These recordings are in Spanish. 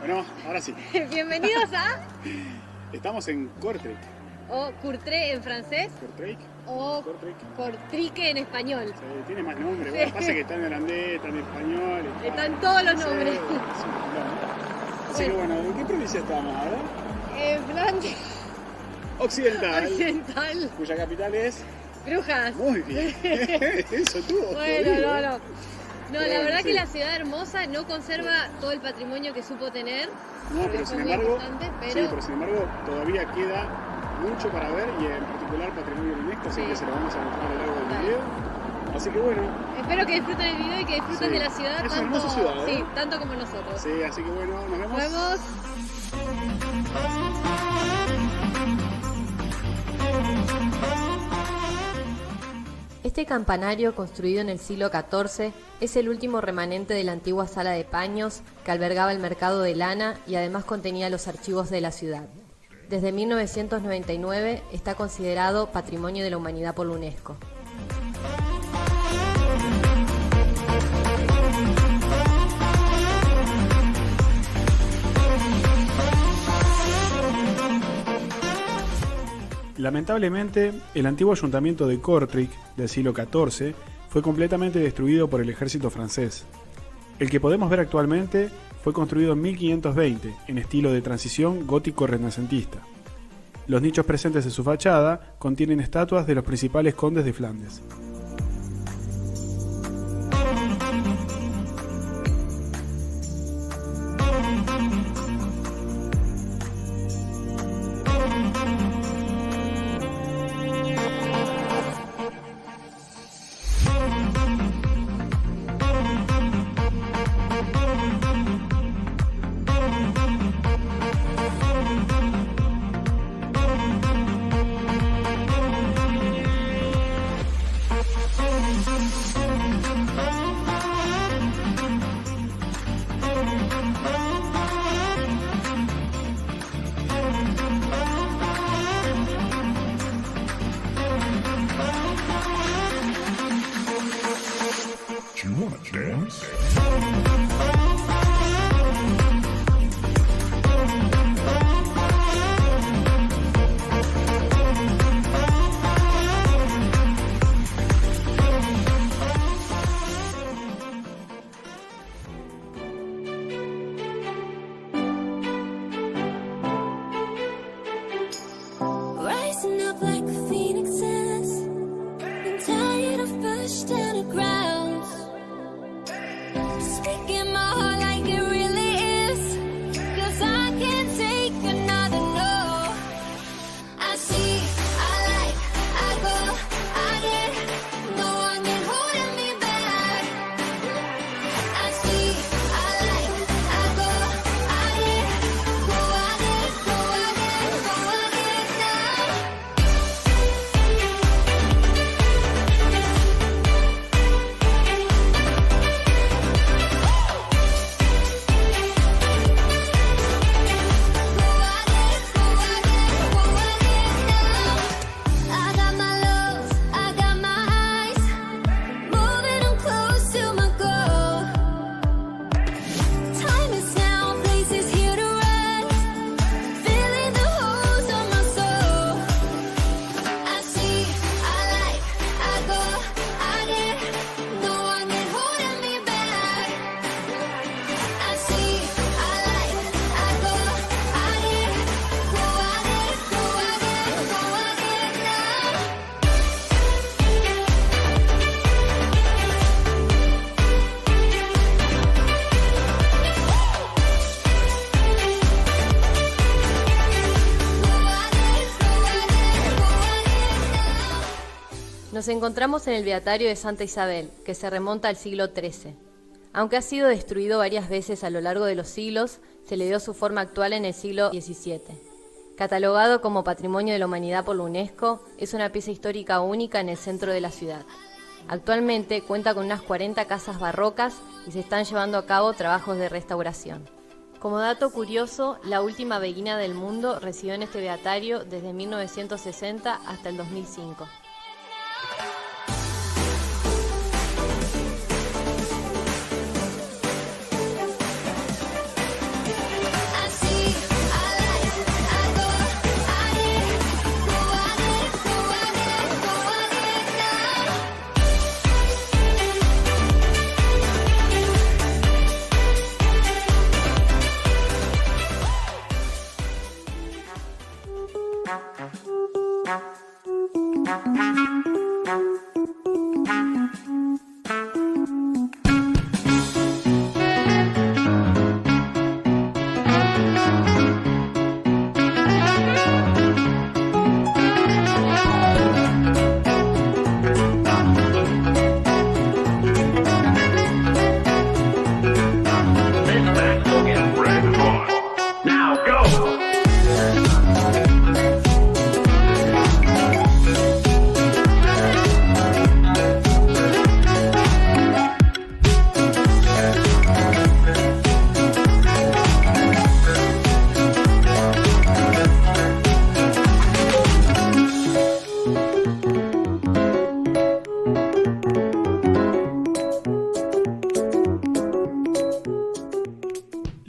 Bueno, ahora sí. Bienvenidos a... Estamos en Kortrijk. O Courtrai en francés. Kortrijk. O Kortrijk. Kortrijk en español. Sí, tiene más nombres. Sí. Bueno, pasa que está en holandés, está en español. Están todos los nombres. Sí, es un quilombo. Así que bueno, ¿en qué provincia estamos ahora? En Francia Occidental. occidental. Cuya capital es... Brujas. Muy bien. Eso tuvo. Bueno, no, la verdad sí. que la ciudad hermosa no conserva todo el patrimonio que supo tener. No, porque pero fue sin muy embargo, importante, sí, pero sin embargo todavía queda mucho para ver y en particular patrimonio UNESCO, así Sí. que se lo vamos a mostrar a lo largo del Dale. video. Así que bueno, espero que disfruten el video y que disfruten Sí. de la ciudad Es una tanto, hermosa ciudad, ¿eh? sí, tanto como nosotros. sí, así que bueno, nos vemos. Nos vemos. Este campanario, construido en el siglo XIV, es el último remanente de la antigua sala de paños que albergaba el mercado de lana y además contenía los archivos de la ciudad. Desde 1999 está considerado Patrimonio de la Humanidad por la UNESCO. Lamentablemente, el antiguo ayuntamiento de Kortrijk del siglo XIV fue completamente destruido por el ejército francés. El que podemos ver actualmente fue construido en 1520 en estilo de transición gótico-renacentista. Los nichos presentes en su fachada contienen estatuas de los principales condes de Flandes. Do you wanna dance? Rising up like phoenixes, I'm tired of pushed underground. Speaking my heart like it really is, 'cause I can't take another no. I see, I like, I go, I get, no one can hold me back. I see, I like, I go, I get, go, I get, go, I get, go, I get now. I got my lows, I got my highs, moving on close to my goal. Time is now, place is here to run, filling the holes of my soul. I see, I like, I go, I get, no one can hold me back. I see, I like, I go, I get, go, I get, go, I get, go, I get now. Nos encontramos en el Beatario de Santa Isabel, que se remonta al siglo XIII. Aunque ha sido destruido varias veces a lo largo de los siglos, se le dio su forma actual en el siglo XVII. Catalogado como Patrimonio de la Humanidad por la UNESCO, es una pieza histórica única en el centro de la ciudad. Actualmente cuenta con unas 40 casas barrocas y se están llevando a cabo trabajos de restauración. Como dato curioso, la última beguina del mundo residió en este beatario desde 1960 hasta el 2005.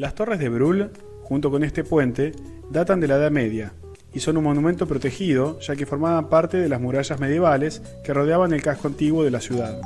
Las torres de Brühl, junto con este puente, datan de la Edad Media y son un monumento protegido, ya que formaban parte de las murallas medievales que rodeaban el casco antiguo de la ciudad.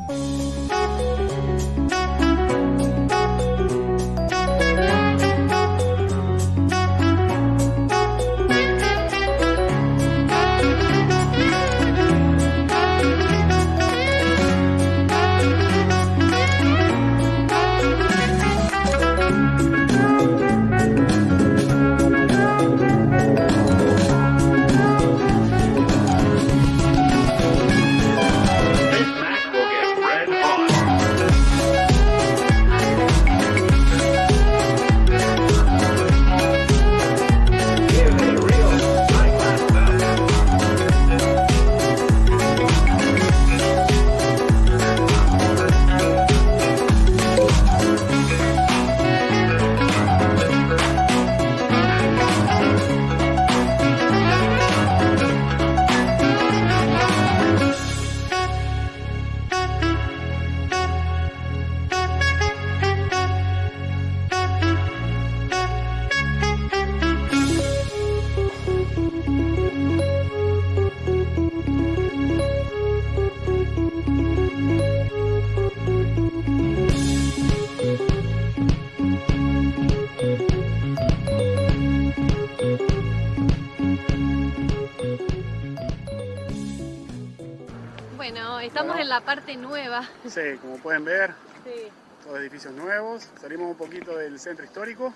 Bueno, estamos en la parte nueva. Sí, como pueden ver, Sí. todos edificios nuevos. Salimos un poquito del centro histórico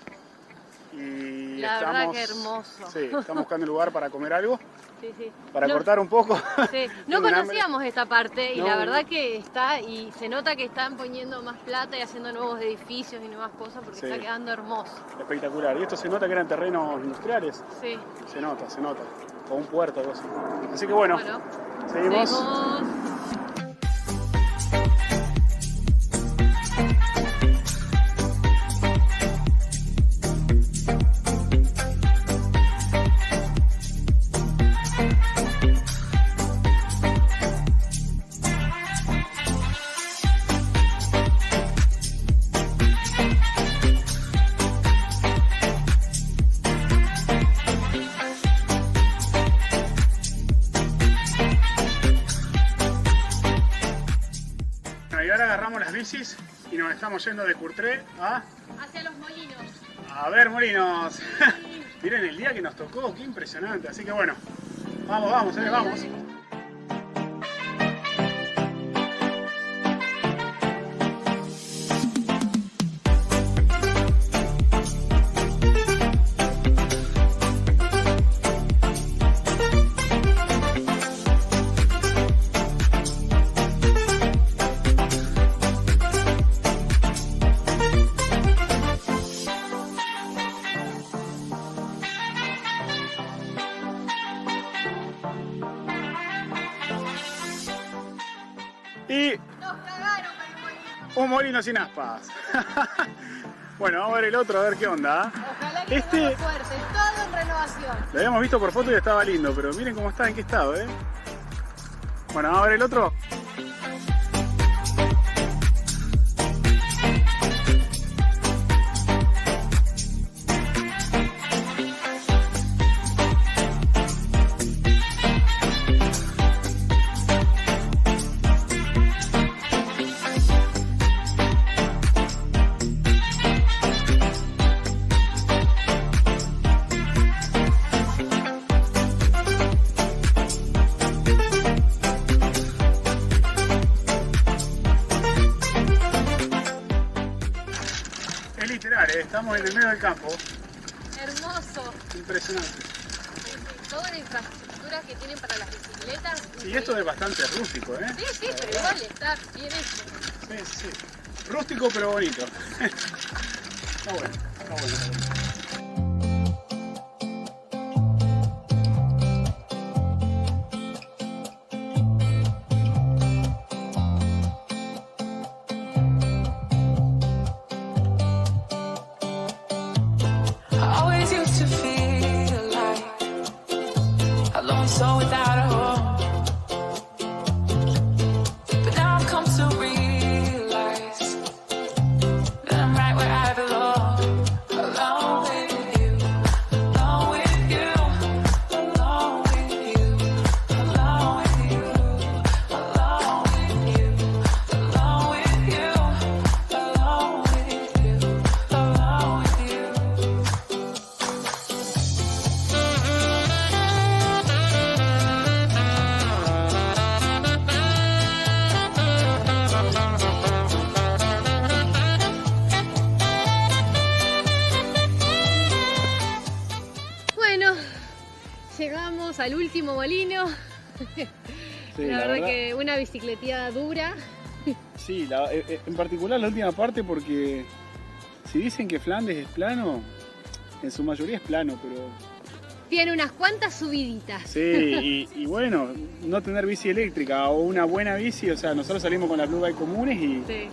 y La estamos, verdad que hermoso. Sí, estamos buscando un lugar para comer algo, Sí, sí. para No- cortar un poco. Sí. No Tengo un hambre. conocíamos esta parte y No, la no. verdad que está, y se nota que están poniendo más plata y haciendo nuevos edificios y nuevas cosas porque Sí. está quedando hermoso. Espectacular. Y esto se nota que eran terrenos industriales. Sí. Se nota, o un puerto, algo así. Así que bueno, Bueno, seguimos. seguimos. Bueno, y ahora agarramos las bicis y nos estamos yendo de Courtrai Hacia los molinos. a ver molinos. Miren el día que nos tocó, qué impresionante. Así que bueno, vamos, vamos. Y Nos cagaron con el molino. un molino sin aspas. Bueno, vamos a ver el otro, a ver qué onda. Ojalá que Este- tengamos suerte. Todo en renovación. Lo habíamos visto por foto y estaba lindo, pero miren cómo está, en qué estado, ¿eh? Bueno, vamos a ver el otro. Es literal, ¿eh? Estamos en el medio del campo. Hermoso. Impresionante. Toda la infraestructura que tienen para las bicicletas. Y esto es bastante rústico, ¿eh? Sí, sí, pero igual está bien hecho. Sí. Rústico pero bonito. Está bueno. I always used to feel like a lone soul without a home. But now I've come to realize that I'm right where I belong. llegamos al último molino. Sí, la verdad que una bicicleteada dura. Sí, en particular la última parte, porque si dicen que Flandes es plano, en su mayoría es plano, pero Tiene unas cuantas subiditas. sí, y bueno, no tener bici eléctrica o una buena bici, o sea, nosotros salimos con las Blue Bike comunes y Sí.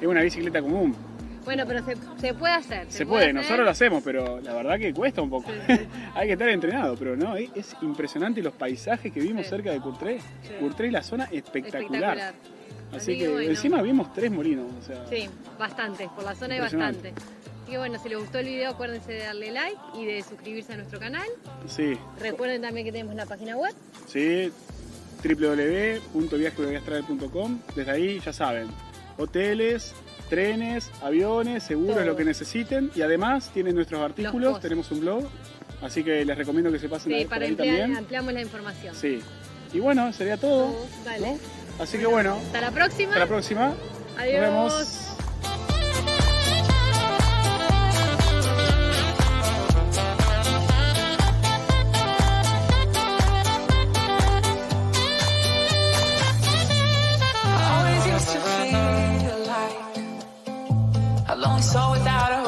es una bicicleta común. Bueno, pero se puede hacer. Se puede, hacer. nosotros lo hacemos, pero la verdad que cuesta un poco. Sí, sí. Hay que estar entrenado, pero no, es impresionante los paisajes que vimos Sí. cerca de Courtrai. Sí. Courtrai, la zona espectacular. Espectacular. Así que bueno. encima vimos 3 molinos, o sea, Sí, bastante. Por la zona hay Impresionante. bastante. Así que bueno, si les gustó el video, acuérdense de darle like y de suscribirse a nuestro canal. sí, Recuerden también que tenemos la página web. sí, www.viajevoyastravel.com. Desde ahí ya saben, hoteles, trenes, aviones, seguros, Todo. lo que necesiten. Y además tienen nuestros artículos, posts. tenemos un blog, así que les recomiendo que se pasen Sí, por para ahí también. ampliamos la información. Sí. Y bueno, sería todo. Dale. Así que bueno, Hasta la próxima. hasta la próxima. Adiós. Nos vemos. I always used to feel like a lonely soul without a